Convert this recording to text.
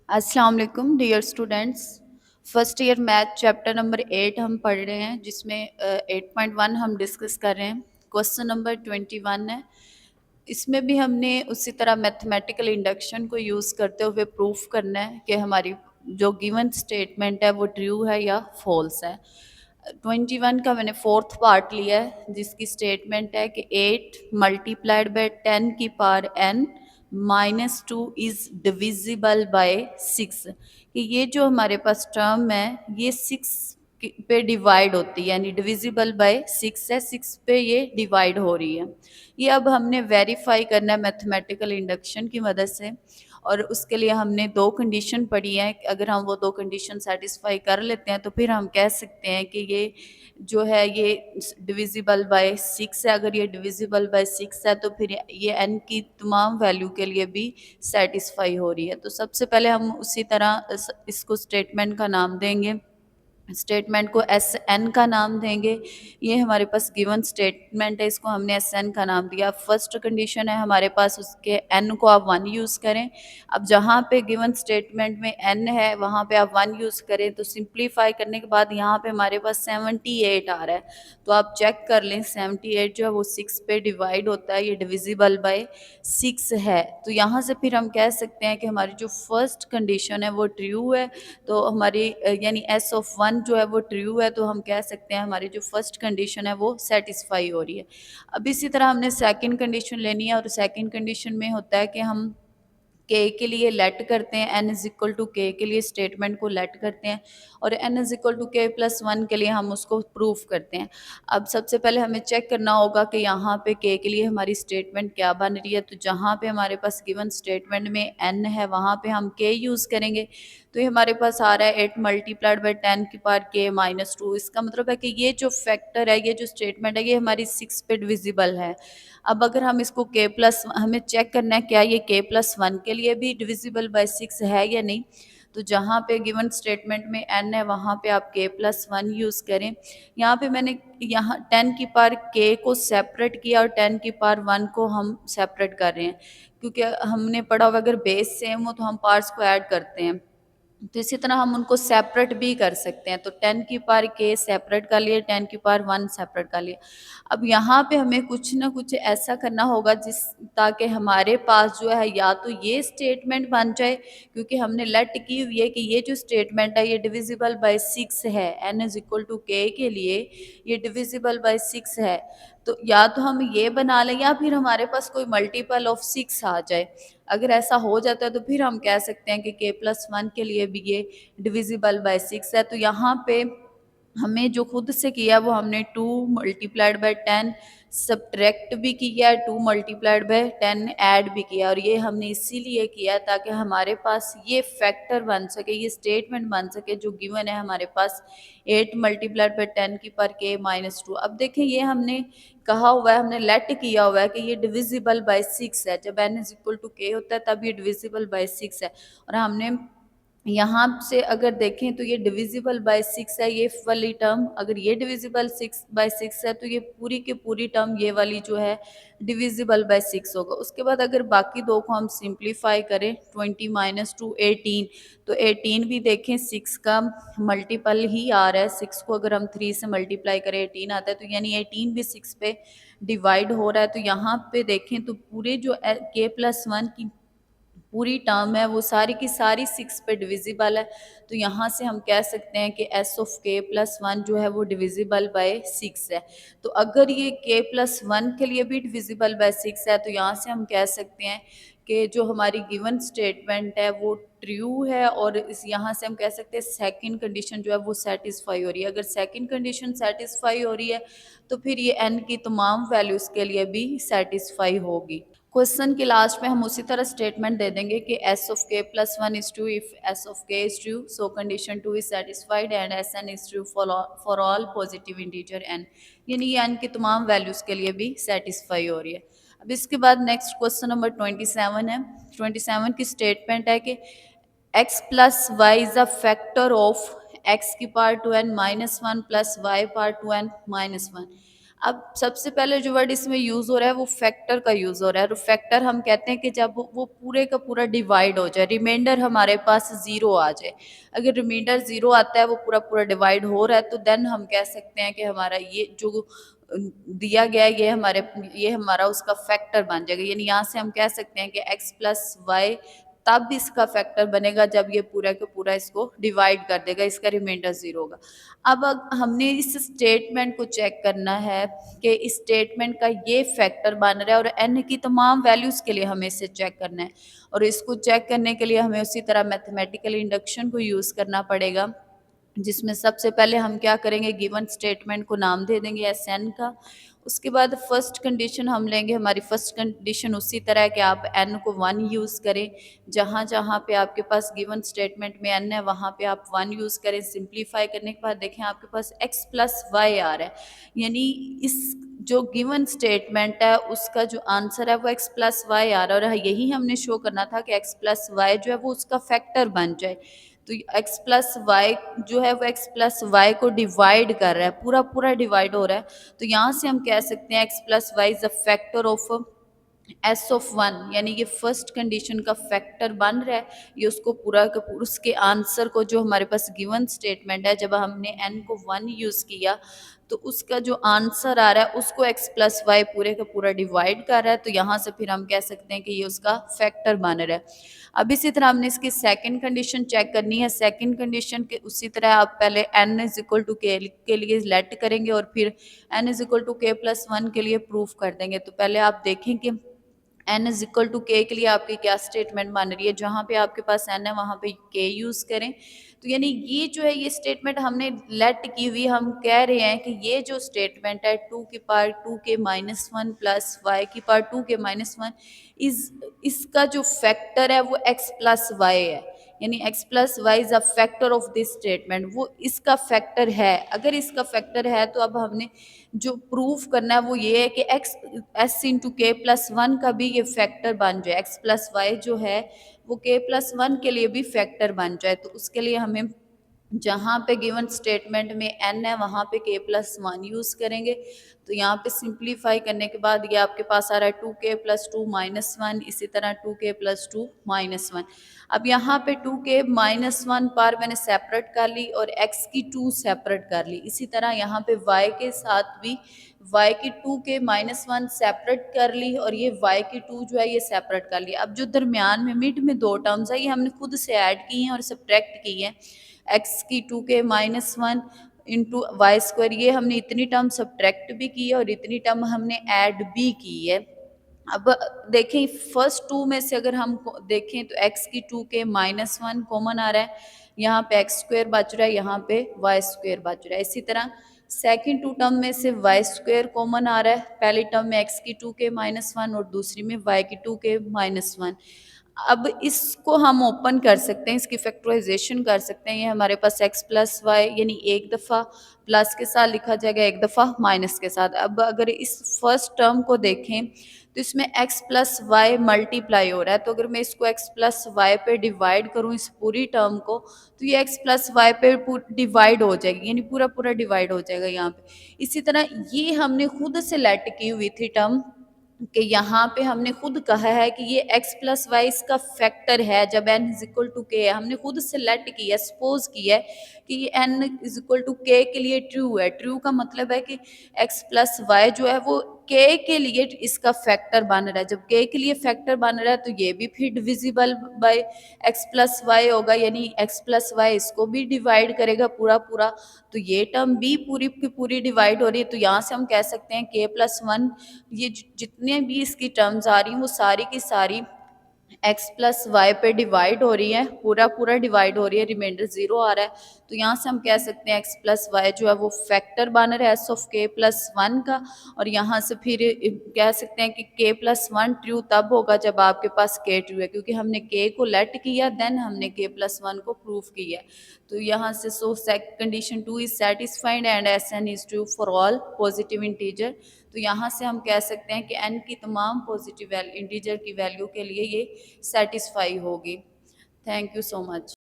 अस्सलाम वालेकुम dear students. First year math chapter number 8 हम पढ़ रहे हैं, जिसमें 8.1 हम डिस्कस कर रहे हैं। क्वेश्चन नंबर 21 है। इसमें भी हमने उसी तरह मैथमेटिकल इंडक्शन को यूज़ करते हुए प्रूफ करना है कि हमारी जो गिवन स्टेटमेंट है वो ट्रू है या फॉल्स है। 21 का मैंने फोर्थ पार्ट लिया है, जिसकी स्टेटमेंट है कि 8 मल्टीप्लाइड बाय 10 की power n -2 is divisible by 6। कि ये जो हमारे पास टर्म है ये 6 पे डिवाइड होती है, यानी डिविजिबल बाय 6 है, 6 पे ये डिवाइड हो रही है। ये अब हमने वेरीफाई करना है मैथमेटिकल इंडक्शन की मदद से, और उसके लिए हमने दो कंडीशन पढ़ी है। अगर हम वो दो कंडीशन सेटिस्फाई कर लेते हैं तो फिर हम कह सकते हैं कि ये जो है ये डिविजिबल बाय 6 है। अगर ये डिविजिबल बाय 6 है तो फिर ये n की तमाम वैल्यू के लिए भी सेटिस्फाई हो रही है। तो सबसे पहले हम उसी तरह इसको स्टेटमेंट का नाम देंगे, स्टेटमेंट को एस एन का नाम देंगे। ये हमारे पास गिवन स्टेटमेंट है, इसको हमने एस एन का नाम दिया। फर्स्ट कंडीशन है हमारे पास, उसके एन को आप 1 यूज़ करें। अब जहाँ पे गिवन स्टेटमेंट में एन है वहाँ पे आप 1 यूज़ करें, तो सिंप्लीफाई करने के बाद यहाँ पे हमारे पास 78 आ रहा है। तो आप चेक कर लें, 78 जो है वो 6 पे डिवाइड होता है, ये डिविजिबल बाय 6 है। तो यहाँ से फिर हम कह सकते हैं कि हमारी जो फर्स्ट कंडीशन है वो ट्रू है। तो हमारी यानी एस ऑफ 1 जो है वो ट्रू है, तो हम कह सकते हैं हमारी जो फर्स्ट कंडीशन है वो सेटिस्फाई हो रही है। अब इसी तरह हमने सेकंड कंडीशन लेनी है, और सेकंड कंडीशन में होता है कि हम के के लिए लेट करते हैं, एन इज इक्वल टू के के लिए स्टेटमेंट को लेट करते हैं, और एन इज इक्वल टू के प्लस 1 के लिए हम उसको प्रूफ करते हैं। अब सबसे पहले हमें चेक करना होगा कि यहाँ पे के लिए हमारी स्टेटमेंट क्या बन रही है। तो जहाँ पे हमारे पास गिवन स्टेटमेंट में एन है वहाँ पे हम के यूज़ करेंगे। तो ये हमारे पास आ रहा है 8 मल्टीप्लाइड बाई 10 की पावर के -2। इसका मतलब है कि ये जो फैक्टर है, ये जो स्टेटमेंट है, ये हमारी 6 पे डिविजिबल है। अब अगर हम इसको के प्लस, हमें चेक करना है क्या ये के प्लस 1 के लिए भी डिविजिबल बाय 6 है या नहीं। तो जहाँ पे गिवन स्टेटमेंट में n है वहाँ पे आप के प्लस 1 यूज़ करें। यहाँ पे मैंने यहाँ 10 की पावर के को सेपरेट किया और 10 की पावर 1 को हम सेपरेट कर रहे हैं, क्योंकि हमने पढ़ा हुआ अगर बेस सेम हो तो हम पार्ट्स को ऐड करते हैं। तो इसी तरह हम उनको सेपरेट भी कर सकते हैं। तो 10 की पावर के सेपरेट कर लिए, 10 की पावर 1 सेपरेट कर लिए। अब यहाँ पे हमें कुछ ना कुछ ऐसा करना होगा जिस ताकि हमारे पास जो है या तो ये स्टेटमेंट बन जाए, क्योंकि हमने लेट की हुई है कि ये जो स्टेटमेंट है ये डिविजिबल बाय 6 है, n इज इक्वल टू के के लिए ये डिविजिबल बाय 6 है। तो या तो हम ये बना लें या फिर हमारे पास कोई मल्टीपल ऑफ 6 आ जाए। अगर ऐसा हो जाता है तो फिर हम कह सकते हैं कि के प्लस 1 के लिए भी ये डिविजिबल बाय 6 है। तो यहाँ पे हमें जो खुद से किया वो हमने 2 मल्टीप्लाइड बाय 10 सब्ट्रैक्ट भी किया है, 2 मल्टीप्लाइड बाय 10 ऐड भी किया, और ये हमने इसीलिए किया ताकि हमारे पास ये फैक्टर बन सके, ये स्टेटमेंट बन सके जो गिवन है हमारे पास 8 मल्टीप्लाइड बाय 10 की पावर के -2। अब देखें ये हमने कहा हुआ है, हमने लेट किया हुआ है कि ये डिविजिबल बाय 6 है। जब n इज इक्वल टू के होता है तब ये डिविजिबल बाय 6 है, और हमने यहाँ से अगर देखें तो ये डिविजिबल बाय 6 है, ये वाली टर्म अगर ये डिविजिबल 6/6 है तो ये पूरी की पूरी टर्म ये वाली जो है डिविजिबल बाय 6 होगा। उसके बाद अगर बाकी दो को हम सिंप्लीफाई करें, 20 -2 18, तो 18 भी देखें 6 का मल्टीपल ही आ रहा है। 6 को अगर हम 3 से मल्टीप्लाई करें 18 आता है, तो यानी 18 भी 6 पे डिवाइड हो रहा है। तो यहाँ पे देखें तो पूरे जो के प्लस 1 की पूरी टर्म है वो सारी की सारी 6 पे डिविजिबल है। तो यहाँ से हम कह सकते हैं कि एस ऑफ के प्लस 1 जो है वो डिविजिबल बाय 6 है। तो अगर ये के प्लस 1 के लिए भी डिविजिबल बाय 6 है तो यहाँ से हम कह सकते हैं कि जो हमारी गिवन स्टेटमेंट है वो ट्रू है, और इस यहाँ से हम कह सकते हैं सेकंड कंडीशन जो है वो सेटिस्फाई हो रही है। अगर सेकंड कंडीशन सेटिस्फाई हो रही है तो फिर ये एन की तमाम वैल्यूज़ के लिए भी सेटिस्फाई होगी। क्वेश्चन के लास्ट में हम उसी तरह स्टेटमेंट दे देंगे कि S of K plus 1 is true if S of K is true, so condition 2 is satisfied and S N is true for all positive integer N, यानी ये एन की तमाम वैल्यूज़ के लिए भी सेटिस्फाई हो रही है। अब इसके बाद नेक्स्ट क्वेश्चन नंबर 27 है। 27 की स्टेटमेंट है कि x plus y is a factor of x की power 2n -1 plus y power 2n -1। अब सबसे पहले जो वर्ड इसमें यूज़ हो रहा है वो फैक्टर का यूज़ हो रहा है, और फैक्टर हम कहते हैं कि जब वो पूरे का पूरा डिवाइड हो जाए, रिमाइंडर हमारे पास ज़ीरो आ जाए। अगर रिमाइंडर ज़ीरो आता है, वो पूरा पूरा डिवाइड हो रहा है, तो देन हम कह सकते हैं कि हमारा ये जो दिया गया है ये हमारा उसका फैक्टर बन जाएगा। यानी यहाँ से हम कह सकते हैं कि x प्लस वाई तब इसका फैक्टर बनेगा जब ये पूरा का पूरा इसको डिवाइड कर देगा, इसका रिमाइंडर ज़ीरो होगा। अब हमने इस स्टेटमेंट को चेक करना है कि इस स्टेटमेंट का ये फैक्टर बन रहा है, और n की तमाम वैल्यूज़ के लिए हमें इसे चेक करना है, और इसको चेक करने के लिए हमें उसी तरह मैथमेटिकल इंडक्शन को यूज़ करना पड़ेगा, जिसमें सबसे पहले हम क्या करेंगे, गिवन स्टेटमेंट को नाम दे देंगे एस एन का। उसके बाद फर्स्ट कंडीशन हम लेंगे, हमारी फर्स्ट कंडीशन उसी तरह है कि आप एन को वन यूज़ करें, जहाँ जहाँ पे आपके पास गिवन स्टेटमेंट में एन है वहाँ पे आप वन यूज़ करें। सिंप्लीफाई करने के बाद देखें आपके पास एक्स प्लस वाई आ रहा है, यानी इस जो गिवन स्टेटमेंट है उसका जो आंसर है वो एक्स प्लस वाई आ रहा है, और यही हमने शो करना था कि एक्स प्लस वाई जो है वो उसका फैक्टर बन जाए। तो एक्स प्लस वाई जो है वो एक्स प्लस वाई को डिवाइड कर रहा है, पूरा पूरा डिवाइड हो रहा है। तो यहाँ से हम कह सकते हैं x plus y is a factor of S of one, यानी ये फर्स्ट कंडीशन का फैक्टर बन रहा है। ये उसको पूरा का पूरा उसके आंसर को, जो हमारे पास गिवन स्टेटमेंट है, जब हमने एन को वन यूज़ किया तो उसका जो आंसर आ रहा है उसको एक्स प्लस वाई पूरे का पूरा डिवाइड कर रहा है। तो यहाँ से फिर हम कह सकते हैं कि ये उसका फैक्टर बन रहा है। अब इसी तरह हमने इसकी सेकंड कंडीशन चेक करनी है। सेकंड कंडीशन के उसी तरह आप पहले एन इज इक्वल टू के लिए लेट करेंगे, और फिर एन इज इक्वल टू के प्लस वन के लिए प्रूफ कर देंगे। तो पहले आप देखें कि एन इज इक्वल टू के लिए आपकी क्या स्टेटमेंट बन रही है। जहाँ पे आपके पास एन है वहाँ पे के यूज़ करें। तो यानी ये जो है ये स्टेटमेंट हमने लेट की हुई, हम कह रहे हैं कि ये जो स्टेटमेंट है टू की पावर टू के माइनस वन प्लस वाई की पावर टू के माइनस वन, इस इसका जो फैक्टर है वो एक्स प्लस वाई है। यानी x plus y is a factor of this statement, वो इसका फैक्टर है। अगर इसका फैक्टर है तो अब हमने जो प्रूफ करना है वो ये है कि एक्स एस इंटू के प्लस वन का भी ये फैक्टर बन जाए, एक्स प्लस वाई जो है वो के प्लस वन के लिए भी फैक्टर बन जाए। तो उसके लिए हमें जहाँ पे गिवन स्टेटमेंट में एन है वहाँ पे के प्लस वन यूज़ करेंगे। तो यहाँ पे सिंप्लीफाई करने के बाद ये आपके पास आ रहा है टू के प्लस टू माइनस वन, इसी तरह टू के प्लस टू माइनस वन। अब यहाँ पे टू के माइनस वन पार मैंने सेपरेट कर ली और एक्स की टू सेपरेट कर ली। इसी तरह यहाँ पे वाई के साथ भी y की टू के माइनस वन सेपरेट कर ली, और ये y की टू जो है ये सेपरेट कर ली। अब जो दरमियान में मिड में दो टर्म्स है ये हमने खुद से ऐड की हैं और सब्ट्रैक्ट की हैं। एक्स की टू के minus one into y square, ये हमने इतनी टर्म सब्ट्रैक्ट भी की है और इतनी टर्म हमने ऐड भी की है। अब देखें फर्स्ट टू में से अगर हम देखें तो एक्स की टू के माइनस वन कॉमन आ रहा है, यहाँ पे एक्स स्क्वायर बच रहा है, यहाँ पे वाई स्क्वायर बच रहा है। इसी तरह सेकेंड टू टर्म में से वाई स्क्वायर कॉमन आ रहा है, पहली टर्म में एक्स की टू के माइनस वन और दूसरी में वाई की टू के माइनस वन। अब इसको हम ओपन कर सकते हैं, इसकी फैक्टराइजेशन कर सकते हैं। ये हमारे पास एक्स प्लस वाई यानी एक दफ़ा प्लस के साथ लिखा जाएगा, एक दफ़ा माइनस के साथ। अब अगर इस फर्स्ट टर्म को देखें तो इसमें x प्लस वाई मल्टीप्लाई हो रहा है, तो अगर मैं इसको x प्लस वाई पे डिवाइड करूँ इस पूरी टर्म को, तो ये x प्लस वाई पे डिवाइड हो जाएगी, यानी पूरा पूरा डिवाइड हो जाएगा यहाँ पे। इसी तरह ये हमने खुद से लेट की हुई थी टर्म कि यहाँ पे हमने खुद कहा है कि ये x प्लस वाई इसका फैक्टर है जब n इज इक्वल टू के है। हमने खुद से लेट किया, सपोज किया है कि ये n इज इक्वल टू के लिए ट्रू है। ट्रू का मतलब है कि x प्लस वाई जो है वो k के लिए इसका फैक्टर बन रहा है। जब k के लिए फैक्टर बन रहा है तो ये भी फिर divisible by x plus y होगा, यानी x प्लस वाई इसको भी डिवाइड करेगा पूरा पूरा। तो ये टर्म भी पूरी की पूरी डिवाइड हो रही है। तो यहाँ से हम कह सकते हैं k प्लस वन, ये जितने भी इसकी टर्म्स आ रही हैं वो सारी की सारी x प्लस वाई पे डिवाइड हो रही है, पूरा पूरा डिवाइड हो रही है, रिमाइंडर जीरो आ रहा है। तो यहाँ से हम कह सकते हैं x प्लस वाई जो है वो फैक्टर बन रहा है S of K plus one का। और यहाँ से फिर कह सकते हैं कि के प्लस वन ट्रू तब होगा जब आपके पास के ट्रू है, क्योंकि हमने के को लेट किया देन हमने के प्लस वन को प्रूफ किया। तो यहाँ से so condition two is satisfied and S N is true for all positive integer. तो यहाँ से हम कह सकते हैं कि n की तमाम पॉजिटिव इंटीजर की वैल्यू के लिए ये सेटिस्फाई होगी। Thank you so much.